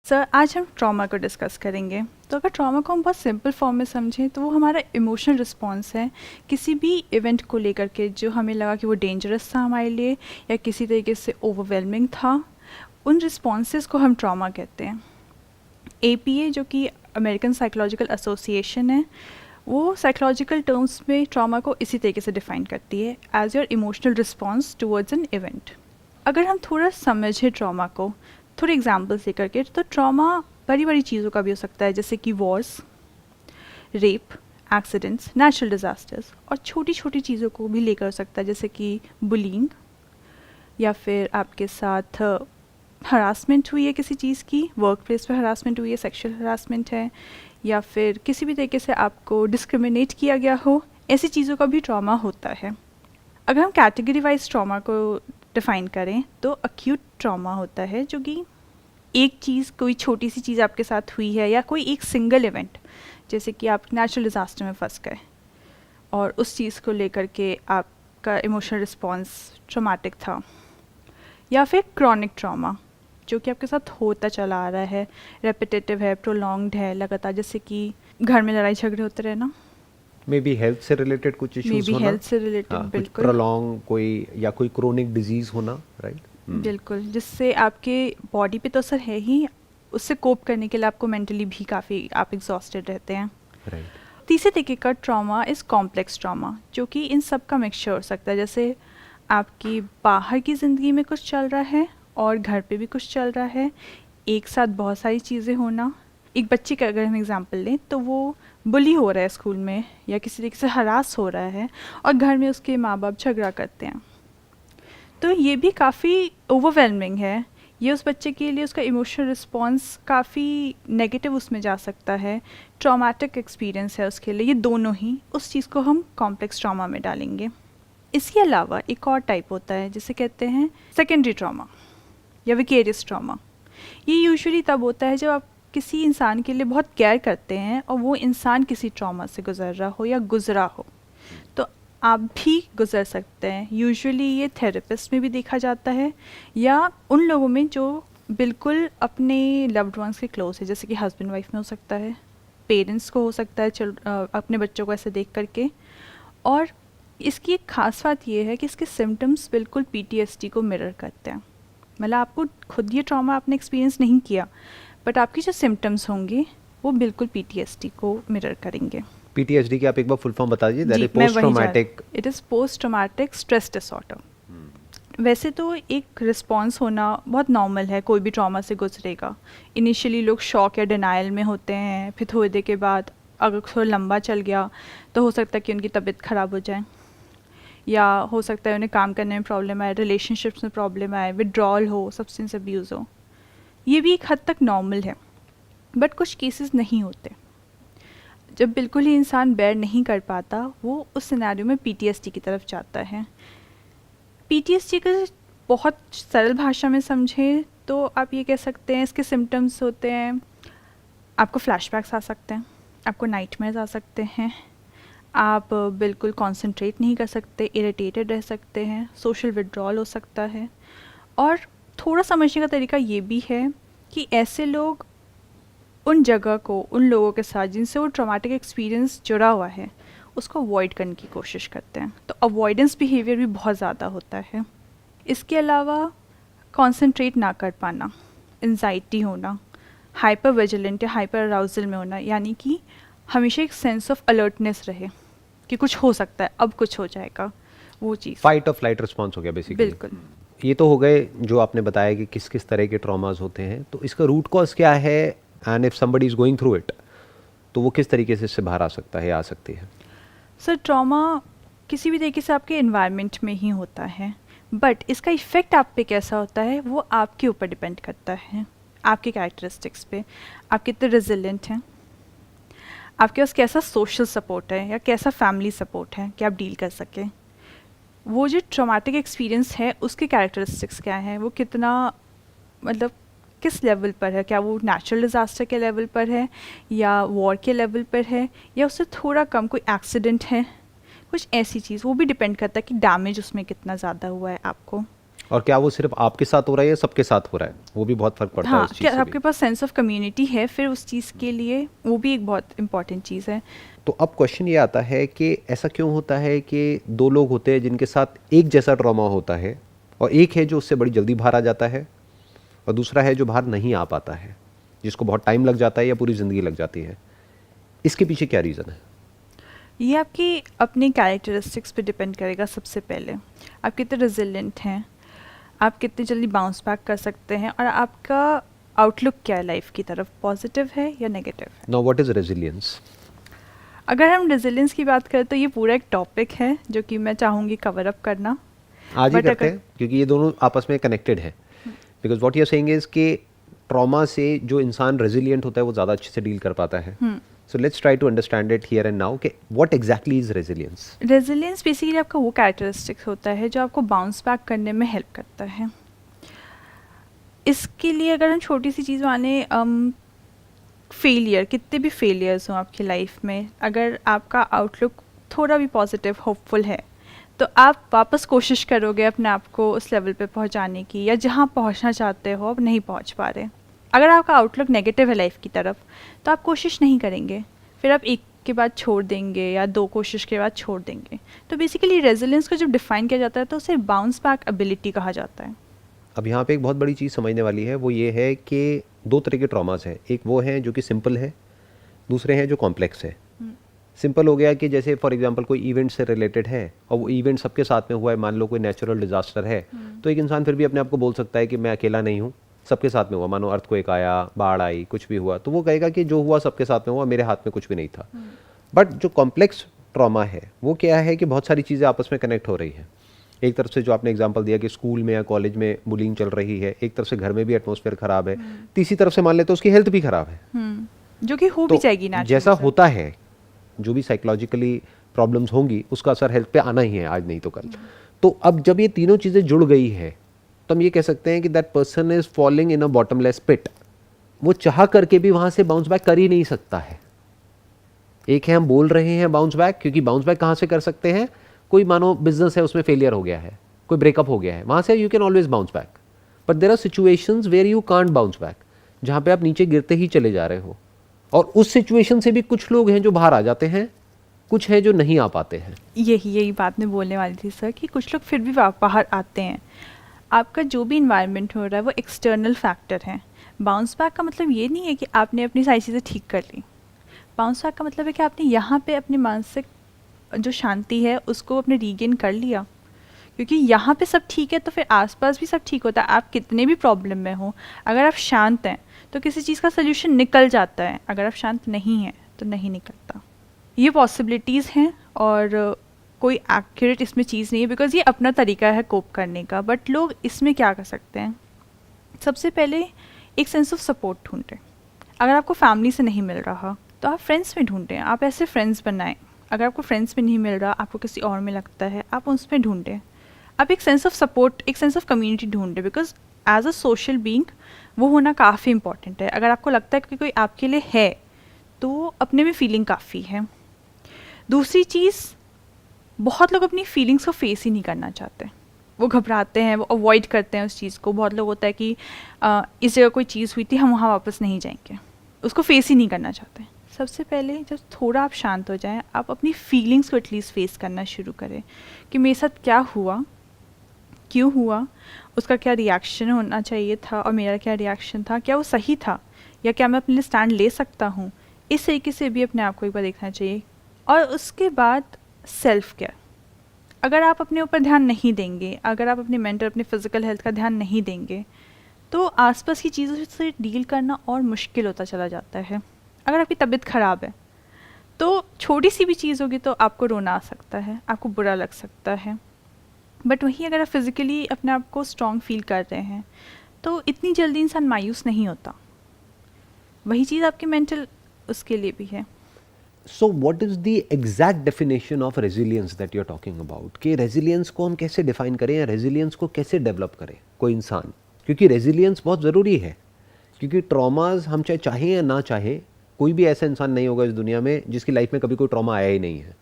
Sir आज हम trauma को डिस्कस करेंगे। तो अगर ट्रॉमा को हम बहुत सिंपल फॉर्म में समझें तो वो हमारा इमोशनल रिस्पॉन्स है किसी भी इवेंट को लेकर के जो हमें लगा कि वो डेंजरस था हमारे लिए या किसी तरीके से ओवरवेलमिंग था। उन रिस्पॉन्सेस को हम ट्रॉमा कहते हैं। APA जो कि अमेरिकन साइकोलॉजिकल एसोसिएशन है, वो साइकोलॉजिकल टर्म्स में ट्रॉमा को इसी तरीके से डिफाइन करती है as your emotional response towards an event. अगर हम थोड़ा समझें ट्रॉमा को थोड़े एग्जाम्पल्स लेकर के, तो ट्रॉमा बड़ी बड़ी चीज़ों का भी हो सकता है, जैसे कि Wars, rape, accidents, natural disasters, और छोटी छोटी चीज़ों को भी लेकर हो सकता है, जैसे कि बुलिंग, या फिर आपके साथ हरासमेंट हुई है किसी चीज़ की, वर्क प्लेस पर हरासमेंट हुई है, सेक्शुअल हरासमेंट है, या फिर किसी भी तरीके से आपको डिस्क्रिमिनेट किया गया हो, ऐसी चीज़ों का भी ट्रॉमा होता है। अगर हम कैटेगरी वाइज ट्रॉमा को डिफ़ाइन करें तो अक्यूट ट्रॉमा होता है जो कि एक चीज़, कोई छोटी सी चीज़ आपके साथ हुई है या कोई एक सिंगल इवेंट, जैसे कि आप नेचुरल डिज़ास्टर में फंस गए और उस चीज़ को लेकर के आपका इमोशनल रिस्पॉन्स ट्रॉमेटिक था। या फिर क्रॉनिक ट्रॉमा जो कि आपके साथ होता चला आ रहा है, रेपिटेटिव है, प्रोलॉन्ग्ड है, लगातार, जैसे कि घर में लड़ाई झगड़े होते रहे ना, मे बी हेल्थ से रिलेटेड कुछ इश्यूज होना, हेल्थ से रिलेटेड, कुछ बिल्कुल प्रोलॉन्ग कोई या कोई क्रोनिक डिजीज होना, राइट? बिल्कुल, जिससे आपके बॉडी पे तो असर है ही, उससे कोप करने के लिए आपको मेंटली भी काफ़ी आप एग्जॉस्टेड रहते हैं। राइट। तीसरे तरीके का ट्रॉमा इज़ कॉम्प्लेक्स ट्रॉमा, जो कि इन सब का मिक्सचर हो सकता है। जैसे आपकी बाहर की ज़िंदगी में कुछ चल रहा है और घर पे भी कुछ चल रहा है, एक साथ बहुत सारी चीज़ें होना। एक बच्चे का अगर हम एग्जांपल लें तो वो बुली हो रहा है स्कूल में या किसी तरीके से हरास हो रहा है और घर में उसके माँ बाप झगड़ा करते हैं, तो ये भी काफ़ी ओवरवेलमिंग है। ये उस बच्चे के लिए उसका इमोशनल रिस्पॉन्स काफ़ी नेगेटिव उसमें जा सकता है, ट्रॉमेटिक एक्सपीरियंस है उसके लिए। ये दोनों ही उस चीज़ को हम कॉम्प्लेक्स ट्रॉमा में डालेंगे। इसके अलावा एक और टाइप होता है जिसे कहते हैं सेकेंडरी ट्रॉमा या विकेरियस ट्रॉमा। ये यूजुअली तब होता है जब आप किसी इंसान के लिए बहुत केयर करते हैं और वो इंसान किसी ट्रॉमा से गुजर रहा हो या गुजरा हो, तो आप भी गुजर सकते हैं। यूजुअली ये थेरेपिस्ट में भी देखा जाता है या उन लोगों में जो बिल्कुल अपने लव्ड वंस के क्लोज है, जैसे कि हस्बैंड वाइफ में हो सकता है, पेरेंट्स को हो सकता है, अपने बच्चों को ऐसे देख करके। और इसकी एक खास बात ये है कि इसके सिम्टम्स बिल्कुल PTSD को मिरर करते हैं। मतलब आपको खुद ये ट्रॉमा आपने एक्सपीरियंस नहीं किया, बट आपकी जो सिम्टम्स होंगे वो बिल्कुल PTSD को मिरर करेंगे। PTSD की आप एक बार फुल फॉर्म बता दीजिए। दैट जी, इज मैं पोस्ट वही traumatic. It is post traumatic stress disorder. वैसे तो एक रिस्पॉन्स होना बहुत नॉर्मल है, कोई भी ट्रॉमा से गुजरेगा। इनिशियली लोग शॉक या डिनाइल में होते हैं, फिर थोड़ी देर के बाद अगर थोड़ा लंबा चल गया तो हो सकता है कि उनकी तबीयत ख़राब हो जाए, या हो सकता है उन्हें काम करने में प्रॉब्लम आए, रिलेशनशिप्स में प्रॉब्लम आए, विड्रॉल हो, सब्सटेंस अब्यूज़ हो। ये भी एक हद तक नॉर्मल है, बट कुछ केसेस नहीं होते। जब बिल्कुल ही इंसान बेयर नहीं कर पाता, वो उस सिनेरियो में PTSD की तरफ जाता है। PTSD का बहुत सरल भाषा में समझें तो आप ये कह सकते हैं इसके सिम्टम्स होते हैं, आपको फ्लैशबैक्स आ सकते हैं, आपको नाइटमेयर्स आ सकते हैं, आप बिल्कुल कंसंट्रेट नहीं कर सकते, इरिटेटेड रह सकते हैं, सोशल विड्रॉल हो सकता है। और थोड़ा समझने का तरीका ये भी है कि ऐसे लोग उन जगह को, उन लोगों के साथ जिनसे वो ट्रॉमेटिक एक्सपीरियंस जुड़ा हुआ है, उसको अवॉइड करने की कोशिश करते हैं। तो अवॉइडेंस बिहेवियर भी बहुत ज़्यादा होता है। इसके अलावा कंसंट्रेट ना कर पाना, एंजाइटी होना, हाइपर विजिलेंट या हाइपर अराउजल में होना, यानी कि हमेशा एक सेंस ऑफ अलर्टनेस रहे कि कुछ हो सकता है, अब कुछ हो जाएगा, वो चीज़। फाइट और फ्लाइट रिस्पॉन्स हो गया बेसिकली। बिल्कुल। ये तो हो गए जो आपने बताया कि किस किस तरह के ट्रॉमास होते हैं। तो इसका रूट कॉज क्या है, and if somebody is going through it, तो वो किस तरीके से इससे बाहर आ सकता है या आ सकती है? सर ट्रॉमा किसी भी तरीके से आपके एनवायरनमेंट में ही होता है, बट इसका इफ़ेक्ट आप पे कैसा होता है वो आपके ऊपर डिपेंड करता है, आपके कैरेक्टरिस्टिक्स पे। आप कितने रेजिलेंट हैं, आपके पास कैसा सोशल सपोर्ट है या कैसा फैमिली सपोर्ट है कि आप डील कर सकें। वो जो ट्रॉमेटिक एक्सपीरियंस है उसके कैरेक्टरिस्टिक्स क्या हैं, वो कितना, मतलब किस लेवल पर है, क्या वो नेचुरल डिज़ास्टर के लेवल पर है या वॉर के लेवल पर है या उससे थोड़ा कम, कोई एक्सीडेंट है, कुछ ऐसी चीज़। वो भी डिपेंड करता है कि डैमेज उसमें कितना ज़्यादा हुआ है आपको। और क्या वो सिर्फ आपके साथ हो रहा है या सबके साथ हो रहा है, वो भी बहुत फर्क पड़ता है हाँ, उस चीज़ क्या से आपके भी। पास सेंस ऑफ कम्युनिटी है फिर उस चीज़ के लिए, वो भी एक बहुत इंपॉर्टेंट चीज़ है। तो अब क्वेश्चन ये आता है कि ऐसा क्यों होता है कि दो लोग होते हैं जिनके साथ एक जैसा ट्रॉमा होता है, और एक है जो उससे बड़ी जल्दी बाहर आ जाता है, और दूसरा है जो बाहर नहीं आ पाता है, जिसको बहुत टाइम लग जाता है या पूरी ज़िंदगी लग जाती है। इसके पीछे क्या रीज़न है? ये आपकी अपनी कैरेक्टरिस्टिक्स पे डिपेंड करेगा। सबसे पहले आप कितने रेजिलिएंट हैं, आप कितनी जल्दी बाउंस बैक कर सकते हैं, और आपका आउटलुक क्या है लाइफ की तरफ, पॉजिटिव है या नेगेटिव है। Now what is resilience? अगर हम रेजिलियंस की बात करें तो ये पूरा एक टॉपिक है जो कि मैं चाहूँगी कवर अप करना। आज ही बट करते अगर हैं क्योंकि ये दोनों आपस में कनेक्टेड है। Because what you are saying is कि ट्रॉमा से जो इंसान रेजिलिएंट होता है वो ज़्यादा अच्छे से डील कर पाता है। So let's try to understand it here and now कि what exactly is resilience. Resilience basically आपका वो कैरेक्टरिस्टिक्स होता है जो आपको बाउंस बैक करने में हेल्प करता है। इसके लिए अगर हम छोटी सी चीज़ माने, फेलियर, कितने भी फेलियर्स हों आपकी लाइफ में, अगर आपका आउटलुक थोड़ा भी पॉजिटिव होपफुल है तो आप वापस कोशिश करोगे अपने आप को उस लेवल पे पहुंचाने की, या जहां पहुंचना चाहते हो अब नहीं पहुंच पा रहे। अगर आपका आउटलुक नेगेटिव है लाइफ की तरफ तो आप कोशिश नहीं करेंगे, फिर आप एक के बाद छोड़ देंगे या दो कोशिश के बाद छोड़ देंगे। तो बेसिकली रेजिलियंस को जब डिफाइन किया जाता है तो उसे बाउंस बैक एबिलिटी कहा जाता है। अब यहाँ पे एक बहुत बड़ी चीज़ समझने वाली है, वो ये है कि दो तरह के ट्रॉमास हैं। एक वो हैं जो कि सिंपल है, दूसरे हैं जो कॉम्प्लेक्स है। सिंपल हो गया कि जैसे फॉर एग्जांपल कोई इवेंट से रिलेटेड है और वो इवेंट सबके साथ में हुआ है, मान लो कोई नेचुरल डिजास्टर है, तो एक इंसान फिर भी अपने आप को बोल सकता है कि मैं अकेला नहीं हूँ, सबके साथ में हुआ। मानो अर्थक्वेक आया, बाढ़ आई, कुछ भी हुआ, तो वो कहेगा कि जो हुआ सबके साथ में हुआ, मेरे हाथ में कुछ भी नहीं था। बट जो कॉम्प्लेक्स ट्रॉमा है वो क्या है कि बहुत सारी चीज़ें आपस में कनेक्ट हो रही हैं। एक तरफ से जो आपने एग्जांपल दिया कि स्कूल में या कॉलेज में बुलिंग चल रही है, एक तरफ से घर में भी एटमॉस्फेयर खराब है, तीसरी तरफ से मान ले तो उसकी हेल्थ भी खराब है। जो कि हो भी जाएगी ना। जैसा होता है, जो भी साइकोलॉजिकली प्रॉब्लम्स होंगी उसका असर हेल्थ पे आना ही है, आज नहीं तो कल। तो अब जब ये तीनों चीज़ें जुड़ गई है तो हम ये कह सकते हैं कि that person is falling in a bottomless pit. वो चाह करके भी वहाँ से बाउंस बैक कर ही नहीं सकता है। एक है हम बोल रहे हैं बाउंस बैक, क्योंकि बाउंस बैक कहाँ से कर सकते हैं? कोई मानो बिजनेस है, उसमें फेलियर हो गया है, कोई ब्रेकअप हो गया है, वहाँ से you can always bounce back. But there are situations where you can't bounce back, जहाँ पे आप नीचे गिरते ही चले जा रहे हो। और उस सिचुएशन से भी कुछ लोग हैं जो बाहर आ जाते हैं, कुछ हैं जो नहीं आ पाते हैं। यही बात मैं बोलने वाली थी सर, कि कुछ लोग फिर भी बाहर आते हैं। आपका जो भी इन्वायरमेंट हो रहा है वो एक्सटर्नल फैक्टर है। बाउंस बैक का मतलब ये नहीं है कि आपने अपनी सारी चीज़ें ठीक कर ली। बाउंस बैक का मतलब है कि आपने यहाँ पे अपनी मानसिक जो शांति है उसको अपने रीगेन कर लिया, क्योंकि यहाँ पे सब ठीक है तो फिर आसपास भी सब ठीक होता है। आप कितने भी प्रॉब्लम में हो, अगर आप शांत हैं तो किसी चीज़ का सोल्यूशन निकल जाता है, अगर आप शांत नहीं हैं तो नहीं निकलता। ये पॉसिबिलिटीज़ हैं और कोई एक्यूरेट इसमें चीज़ नहीं है, बिकॉज ये अपना तरीका है कोप करने का। बट लोग इसमें क्या कर सकते हैं, सबसे पहले एक सेंस ऑफ सपोर्ट ढूंढें। अगर आपको फैमिली से नहीं मिल रहा तो आप फ्रेंड्स में ढूंढें, आप ऐसे फ्रेंड्स बनाएं। अगर आपको फ्रेंड्स में नहीं मिल रहा, आपको किसी और में लगता है, आप उसमें ढूंढें। आप एक सेंस ऑफ सपोर्ट, एक सेंस ऑफ कम्युनिटी ढूंढें, because as a social being वो होना काफ़ी इंपॉर्टेंट है। अगर आपको लगता है कि कोई आपके लिए है तो अपने में फीलिंग काफ़ी है। दूसरी चीज़, बहुत लोग अपनी फीलिंग्स को फेस ही नहीं करना चाहते, वो घबराते हैं, वो अवॉइड करते हैं उस चीज़ को। बहुत लोग होता है कि इस जगह कोई चीज़ हुई थी, हम वहाँ वापस नहीं जाएंगे, उसको फेस ही नहीं करना चाहते। सबसे पहले जब थोड़ा आप शांत हो जाएं, आप अपनी फीलिंग्स को एटलीस्ट फेस करना शुरू करें कि मेरे साथ क्या हुआ, क्यों हुआ, उसका क्या रिएक्शन होना चाहिए था और मेरा क्या रिएक्शन था, क्या वो सही था या क्या मैं अपने लिए स्टैंड ले सकता हूँ। इस तरीके से भी अपने आप को एक बार देखना चाहिए। और उसके बाद सेल्फ केयर। अगर आप अपने ऊपर ध्यान नहीं देंगे, अगर आप अपनी मेंटल, अपनी फिजिकल हेल्थ का ध्यान नहीं देंगे, तो आसपास की चीज़ों से डील करना और मुश्किल होता चला जाता है। अगर आपकी तबीयत ख़राब है तो छोटी सी भी चीज़ होगी तो आपको रोना आ सकता है, आपको बुरा लग सकता है। बट वहीं अगर आप फिज़िकली अपने आप को स्ट्रॉन्ग फील कर रहे हैं तो इतनी जल्दी इंसान मायूस नहीं होता। वही चीज़ आपकी मेंटल उसके लिए भी है। So what is the exact definition of resilience that you are talking about? कि रेजिलियंस को हम कैसे डिफाइन करें या रेजिलियंस को कैसे डेवलप करे कोई इंसान? क्योंकि रेजिलियंस बहुत ज़रूरी है, क्योंकि ट्रॉमाज हम चाहे चाहें या ना चाहें, कोई भी ऐसा इंसान नहीं होगा इस दुनिया में जिसकी लाइफ में कभी कोई ट्रॉमा आया ही नहीं है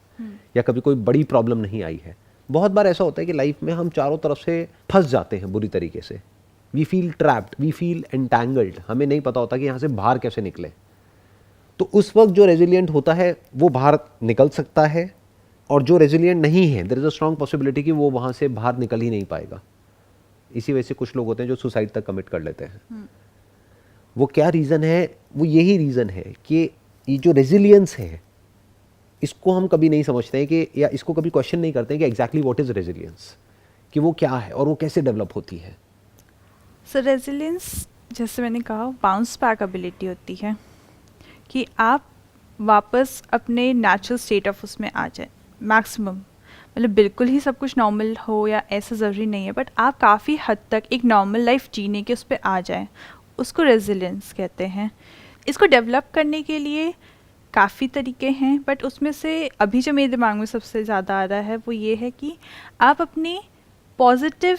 या कभी कोई बड़ी प्रॉब्लम नहीं आई है। बहुत बार ऐसा होता है कि लाइफ में हम चारों तरफ से फंस जाते हैं बुरी तरीके से, we feel trapped, we feel entangled, हमें नहीं पता होता कि यहाँ से बाहर कैसे निकले। तो उस वक्त जो रेजिलियंट होता है वो बाहर निकल सकता है, और जो रेजिलियंट नहीं है there is a strong possibility कि वो वहाँ से बाहर निकल ही नहीं पाएगा। इसी वजह से कुछ लोग होते हैं जो सुसाइड तक कमिट कर लेते हैं। वो क्या रीज़न है? वो यही रीज़न है कि ये जो रेजिलियंस है इसको हम कभी नहीं समझते हैं कि, या इसको कभी क्वेश्चन नहीं करते हैं कि एग्जैक्टली व्हाट इज़ रेजिलियंस, कि वो क्या है और वो कैसे डेवलप होती है। सो रेजिलियंस, जैसे मैंने कहा, बाउंस बैक एबिलिटी होती है कि आप वापस अपने नेचुरल स्टेट ऑफ उसमें आ जाए मैक्सिमम। मतलब बिल्कुल ही सब कुछ नॉर्मल हो या ऐसा ज़रूरी नहीं है, बट आप काफ़ी हद तक एक नॉर्मल लाइफ जीने के उस पर आ जाए, उसको रेजिलियंस कहते हैं। इसको डेवलप करने के लिए काफ़ी तरीके हैं, बट उसमें से अभी जो मेरे दिमाग में सबसे ज़्यादा आ रहा है वो ये है कि आप अपने पॉजिटिव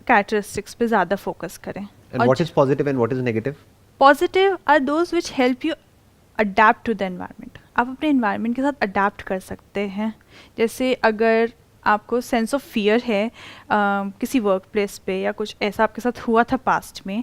कैरेक्टरिस्टिक्स पे ज़्यादा फोकस करें। And what is positive and what is negative? Positive are those which help you adapt to the environment. आप अपने एनवायरनमेंट के साथ अडेप्ट कर सकते हैं। जैसे अगर आपको सेंस ऑफ फियर है किसी वर्क प्लेस पे, या कुछ ऐसा आपके साथ हुआ था पास्ट में,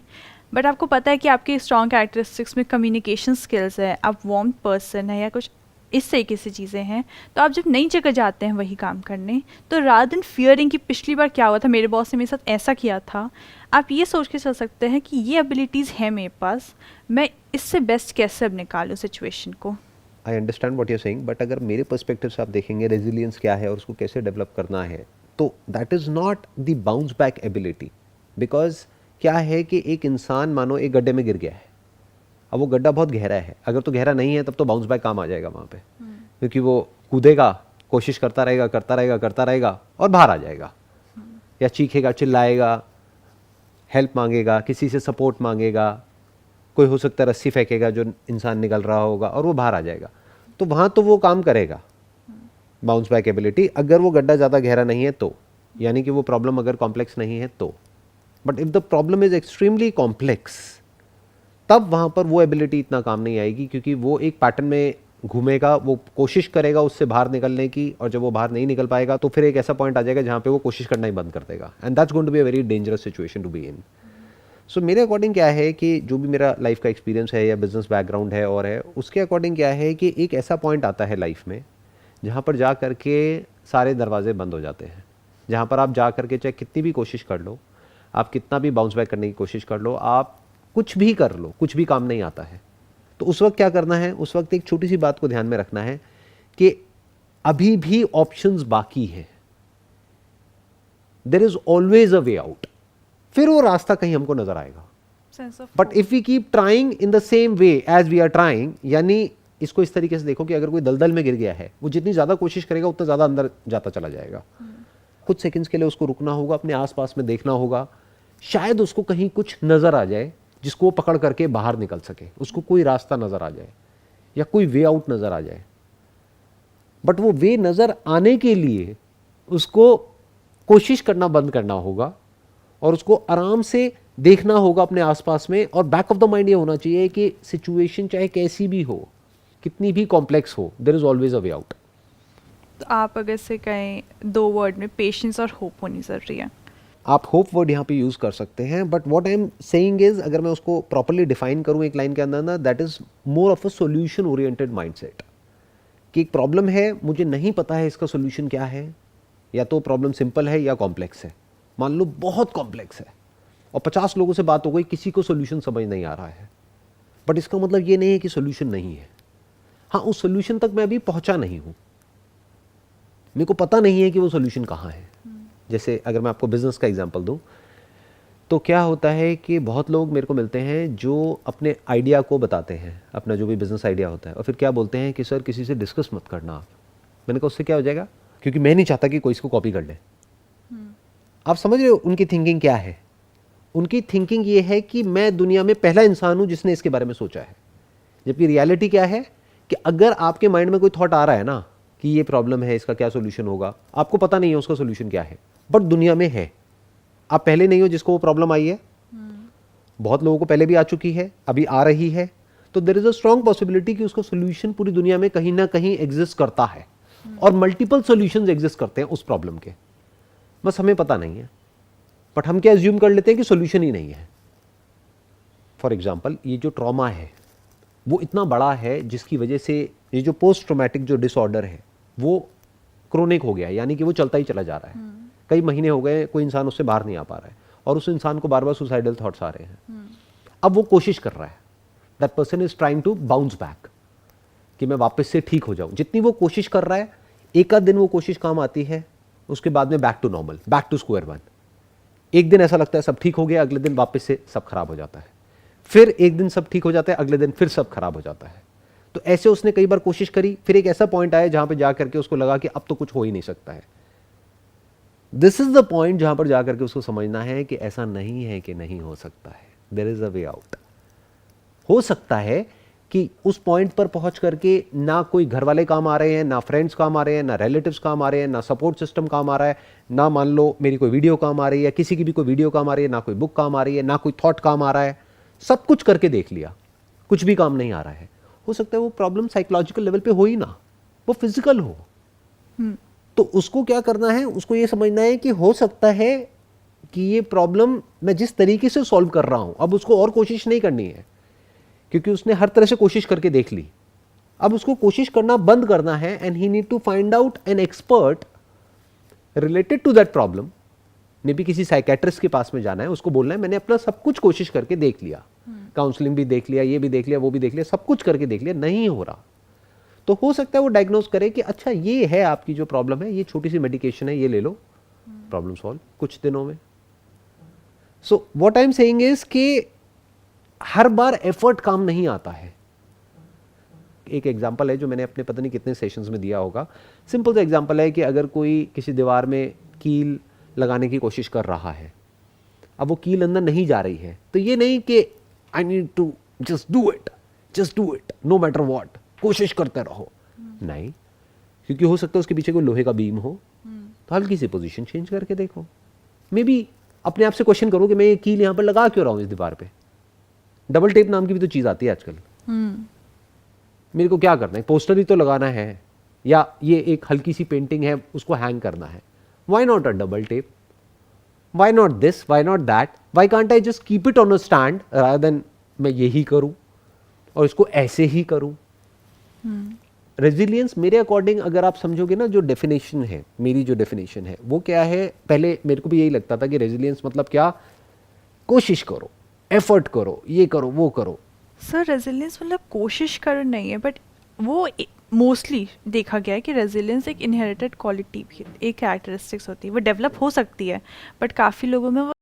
बट आपको पता है कि आपके स्ट्रॉन्ग कैरेक्टरिस्टिक्स में कम्युनिकेशन स्किल्स है, आप वार्म पर्सन है, या कुछ इस तरीके से चीज़ें हैं, तो आप जब नई जगह जाते हैं वही काम करने, तो रादर देन फियरिंग कि पिछली बार क्या हुआ था, मेरे बॉस ने मेरे साथ ऐसा किया था, आप ये सोच के चल सकते हैं कि ये एबिलिटीज़ हैं मेरे पास, मैं इससे बेस्ट कैसे अब निकालूँ सिचुएशन को। I understand what you are saying, but अगर मेरे पर्सपेक्टिव से आप देखेंगे रेजिलियंस क्या है और उसको कैसे डेवलप करना है, तो that is not the bounce back ability. Because क्या है कि एक इंसान मानो एक गड्ढे में गिर गया है, अब वो गड्ढा बहुत गहरा है, अगर तो गहरा नहीं है तब तो बाउंस बैक काम आ जाएगा वहाँ पे, क्योंकि वो कूदेगा, कोशिश करता रहेगा करता रहेगा करता रहेगा और बाहर आ जाएगा, या चीखेगा, चिल्लाएगा, हेल्प मांगेगा, किसी से सपोर्ट मांगेगा, कोई हो सकता है रस्सी फेंकेगा जो इंसान निकल रहा होगा और वो बाहर आ जाएगा। तो वहाँ तो वो काम करेगा बाउंस बैक एबिलिटी, अगर वो गड्ढा ज़्यादा गहरा नहीं है तो, यानी कि वो प्रॉब्लम अगर कॉम्प्लेक्स नहीं है तो। But if the problem is extremely complex, तब वहाँ पर वो एबिलिटी इतना काम नहीं आएगी, क्योंकि वो एक पैटर्न में घूमेगा, वो कोशिश करेगा उससे बाहर निकलने की, और जब वो बाहर नहीं निकल पाएगा तो फिर एक ऐसा पॉइंट आ जाएगा जहाँ पे वो कोशिश करना ही बंद कर देगा, and that's going to be a very dangerous situation to be in. So मेरे अकॉर्डिंग क्या है कि जो भी मेरा लाइफ का एक्सपीरियंस है या बिजनेस बैकग्राउंड है और है, उसके अकॉर्डिंग क्या है कि एक ऐसा पॉइंट आता है लाइफ में जहाँ पर जा कर के सारे दरवाजे बंद हो जाते हैं, जहाँ पर आप जा कर के चाहे कितनी भी कोशिश कर लो, आप कितना भी बाउंस बैक करने की कोशिश कर लो, आप कुछ भी कर लो, कुछ भी काम नहीं आता है। तो उस वक्त क्या करना है? उस वक्त एक छोटी सी बात को ध्यान में रखना है कि अभी भी ऑप्शंस बाकी है, there is always a way out. फिर वो रास्ता कहीं हमको नजर आएगा। But if we keep trying in the same way as we are trying, यानी इसको इस तरीके से देखो कि अगर कोई दलदल में गिर गया है, वो जितनी ज्यादा कोशिश करेगा उतना ज्यादा अंदर जाता चला जाएगा। कुछ सेकंड्स के लिए उसको रुकना होगा, अपने आसपास में देखना होगा, शायद उसको कहीं कुछ नजर आ जाए जिसको वो पकड़ करके बाहर निकल सके, उसको कोई रास्ता नजर आ जाए या कोई वे आउट नजर आ जाए। बट वो वे नजर आने के लिए उसको कोशिश करना बंद करना होगा और उसको आराम से देखना होगा अपने आसपास में, और बैक ऑफ द माइंड ये होना चाहिए कि सिचुएशन चाहे कैसी भी हो, कितनी भी कॉम्प्लेक्स हो, there is always a way out. तो आप अगर से कहें 2 वर्ड में, पेशेंस और होप होनी ज़रूरी है। आप होप वर्ड यहाँ पे यूज़ कर सकते हैं, but what I am saying is, अगर मैं उसको प्रॉपर्ली डिफाइन करूँ एक लाइन के अंदर ना, that is more of a solution oriented mindset. कि एक प्रॉब्लम है, मुझे नहीं पता है इसका सॉल्यूशन क्या है, या तो प्रॉब्लम सिंपल है या कॉम्प्लेक्स है। मान लो बहुत कॉम्प्लेक्स है और 50 लोगों से बात हो गई, किसी को सॉल्यूशन समझ नहीं आ रहा है, बट इसका मतलब ये नहीं है कि सॉल्यूशन नहीं है। हाँ, उस सॉल्यूशन तक मैं अभी पहुंचा नहीं हूं, मेरे को पता नहीं है कि वो सॉल्यूशन कहाँ है। जैसे अगर मैं आपको बिजनेस का एग्जांपल दूं, तो क्या होता है कि बहुत लोग मेरे को मिलते हैं जो अपने आइडिया को बताते हैं, अपना जो भी बिजनेस आइडिया होता है, और फिर क्या बोलते हैं कि सर किसी से डिस्कस मत करना आप। मैंने कहा उससे क्या हो जाएगा? क्योंकि मैं नहीं चाहता कि कोई इसको कॉपी कर ले। आप समझ रहे हो उनकी थिंकिंग क्या है? उनकी थिंकिंग ये है कि मैं दुनिया में पहला इंसान हूं जिसने इसके बारे में सोचा है। जबकि रियलिटी क्या है कि अगर आपके माइंड में कोई थॉट आ रहा है ना कि ये प्रॉब्लम है, इसका क्या सोल्यूशन होगा, आपको पता नहीं है उसका सोल्यूशन क्या है, बट दुनिया में है। आप पहले नहीं हो जिसको वो प्रॉब्लम आई है, बहुत लोगों को पहले भी आ चुकी है, अभी आ रही है, तो there is a strong possibility कि उसका सोल्यूशन पूरी दुनिया में कहीं ना कहीं एग्जिस्ट करता है, और मल्टीपल सॉल्यूशंस एग्जिस्ट करते हैं उस प्रॉब्लम के। बस हमें पता नहीं है, बट हम क्या एज्यूम कर लेते हैं कि सोल्यूशन ही नहीं है। फॉर एग्जाम्पल, ये जो ट्रॉमा है वो इतना बड़ा है जिसकी वजह से ये जो पोस्ट ट्रोमैटिक जो डिसऑर्डर है वो क्रोनिक हो गया है, यानी कि वो चलता ही चला जा रहा है। कई महीने हो गए, कोई इंसान उससे बाहर नहीं आ पा रहा है और उस इंसान को बार बार सुसाइडल थॉट्स आ रहे हैं। अब वो कोशिश कर रहा है, that person is trying to bounce back, कि मैं वापस से ठीक हो जाऊं। जितनी वो कोशिश कर रहा है, एक आध दिन वो कोशिश काम आती है, उसके बाद में back to normal, back to square one. एक दिन ऐसा लगता है सब ठीक हो गया, अगले दिन वापस से सब खराब हो जाता है, फिर एक दिन सब ठीक हो जाता है, अगले दिन फिर सब खराब हो जाता है। तो ऐसे उसने कई बार कोशिश करी, फिर एक ऐसा पॉइंट आया जहां पे जाकर के उसको लगा कि अब तो कुछ हो ही नहीं सकता है। दिस इज द पॉइंट जहां पर जाकर के उसको समझना है कि ऐसा नहीं है कि नहीं हो सकता है, there is a way out. हो सकता है कि उस पॉइंट पर पहुंच करके ना कोई घर वाले काम आ रहे हैं, ना फ्रेंड्स काम आ रहे हैं, ना रिलेटिव्स काम आ रहे हैं, ना सपोर्ट सिस्टम काम आ रहा है, ना मान लो मेरी कोई वीडियो काम आ रही है, किसी की भी कोई वीडियो काम आ रही है, ना कोई बुक काम आ रही है, ना कोई थॉट काम आ रहा है। सब कुछ करके देख लिया, कुछ भी काम नहीं आ रहा है। हो सकता है वो प्रॉब्लम साइकोलॉजिकल लेवल पे हो ही ना, वो फिजिकल हो। तो उसको क्या करना है, उसको ये समझना है कि हो सकता है कि ये प्रॉब्लम मैं जिस तरीके से सॉल्व कर रहा हूं, अब उसको और कोशिश नहीं करनी है, क्योंकि उसने हर तरह से कोशिश करके देख ली। अब उसको कोशिश करना बंद करना है, and he need to find out an expert related to that problem. Maybe किसी साइकेट्रिस्ट के पास में जाना है, उसको बोलना है मैंने अपना सब कुछ कोशिश करके देख लिया, काउंसलिंग भी देख लिया, ये भी देख लिया, वो भी देख लिया, सब कुछ करके देख लिया, नहीं हो रहा। तो हो सकता है वो डायग्नोज करे कि अच्छा ये है आपकी जो प्रॉब्लम है, ये छोटी सी मेडिकेशन है, ये ले लो, प्रॉब्लम सॉल्व कुछ दिनों में। So what I am saying is कि हर बार एफर्ट काम नहीं आता है। एक एग्जांपल है जो मैंने अपने पता नहीं कितने सेशंस में दिया होगा। सिंपल सा एग्जांपल है कि अगर कोई किसी दीवार में कील लगाने की कोशिश कर रहा है, अब वो कील अंदर नहीं जा रही है, तो ये नहीं कि I need to just do it no matter what, कोशिश करते रहो, नहीं, क्योंकि हो सकता है उसके पीछे कोई लोहे का बीम हो, तो हल्की सी पोजीशन चेंज करके देखो। मे बी अपने आप से क्वेश्चन करो कि मैं ये कील यहां पर लगा क्यों रहा हूं इस दीवार पे। डबल टेप नाम की भी तो चीज आती है आजकल। मेरे को क्या करना है, पोस्टर ही तो लगाना है, या ये एक हल्की सी पेंटिंग है उसको हैंग करना है, why not a double tape, why not this, why not that, why can't I just keep it on a stand rather than मैं यही करूं और इसको ऐसे ही करूं। रेजिलियंस मेरे अकॉर्डिंग अगर आप समझोगे ना, जो डेफिनेशन है, मेरी जो डेफिनेशन है वो क्या है, पहले मेरे को भी यही लगता था कि रेजिलियंस मतलब क्या, कोशिश करो, एफर्ट करो, ये करो, वो करो। सर रेजिलियंस मतलब कोशिश कर नहीं है, बट वो मोस्टली देखा गया है कि रेजिलियंस एक इनहेरिटेड क्वालिटी भी, एक कैरेक्टरिस्टिक्स होती है, वो डेवलप हो सकती है, बट काफ़ी लोगों में वो